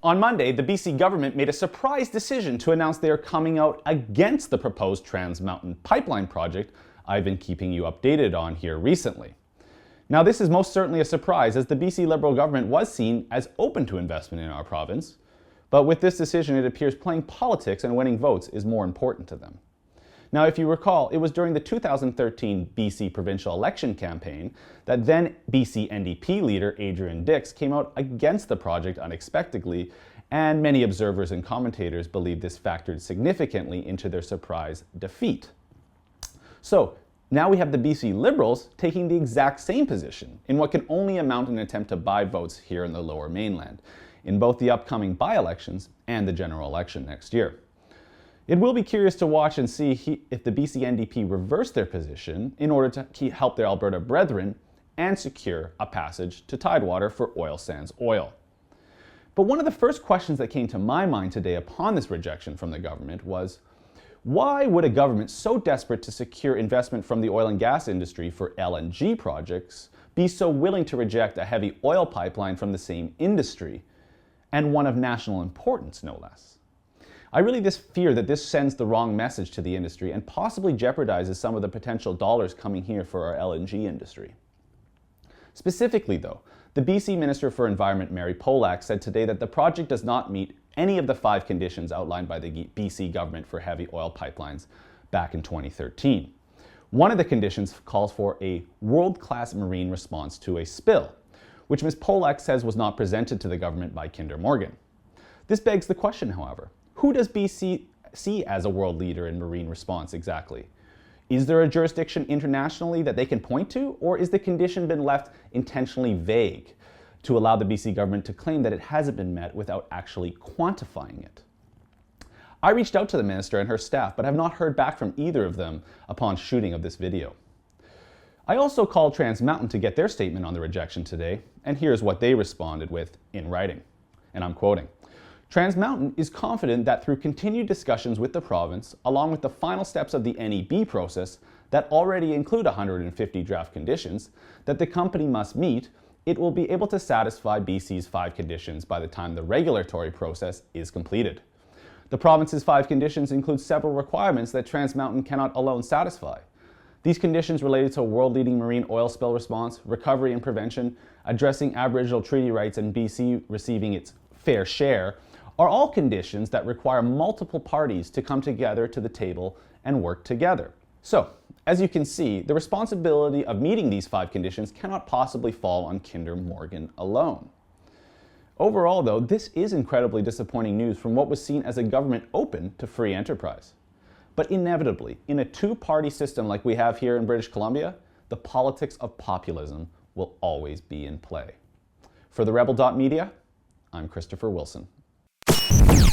On Monday, the BC government made a surprise decision to announce they are coming out against the proposed Trans Mountain pipeline project I've been keeping you updated on here recently. Now, this is most certainly a surprise, as the BC Liberal government was seen as open to investment in our province, but with this decision it appears playing politics and winning votes is more important to them. Now, if you recall, it was during the 2013 BC provincial election campaign that then BC NDP leader Adrian Dix came out against the project unexpectedly, and many observers and commentators believe this factored significantly into their surprise defeat. So, now we have the BC Liberals taking the exact same position in what can only amount an attempt to buy votes here in the Lower Mainland, in both the upcoming by-elections and the general election next year. It will be curious to watch and see if the BC NDP reverse their position in order to help their Alberta brethren and secure a passage to Tidewater for oil sands oil. But one of the first questions that came to my mind today upon this rejection from the government was, why would a government so desperate to secure investment from the oil and gas industry for LNG projects be so willing to reject a heavy oil pipeline from the same industry, and one of national importance, no less? I really fear that this sends the wrong message to the industry and possibly jeopardizes some of the potential dollars coming here for our LNG industry. Specifically though, the BC Minister for Environment, Mary Polak, said today that the project does not meet any of the 5 conditions outlined by the BC government for heavy oil pipelines back in 2013. One of the conditions calls for a world-class marine response to a spill, which Ms. Polak says was not presented to the government by Kinder Morgan. This begs the question, however, who does BC see as a world leader in marine response exactly? Is there a jurisdiction internationally that they can point to, or is the condition been left intentionally vague to allow the BC government to claim that it hasn't been met without actually quantifying it? I reached out to the minister and her staff, but have not heard back from either of them upon shooting of this video. I also called Trans Mountain to get their statement on the rejection today, and here's what they responded with in writing, and I'm quoting. Trans Mountain is confident that through continued discussions with the province, along with the final steps of the NEB process that already include 150 draft conditions that the company must meet, it will be able to satisfy BC's 5 conditions by the time the regulatory process is completed. The province's 5 conditions include several requirements that Trans Mountain cannot alone satisfy. These conditions related to world-leading marine oil spill response, recovery and prevention, addressing Aboriginal treaty rights, and BC receiving its fair share are all conditions that require multiple parties to come together to the table and work together. So, as you can see, the responsibility of meeting these 5 conditions cannot possibly fall on Kinder Morgan alone. Overall, though, this is incredibly disappointing news from what was seen as a government open to free enterprise. But inevitably, in a 2-party system like we have here in British Columbia, the politics of populism will always be in play. For TheRebel.Media, I'm Christopher Wilson. You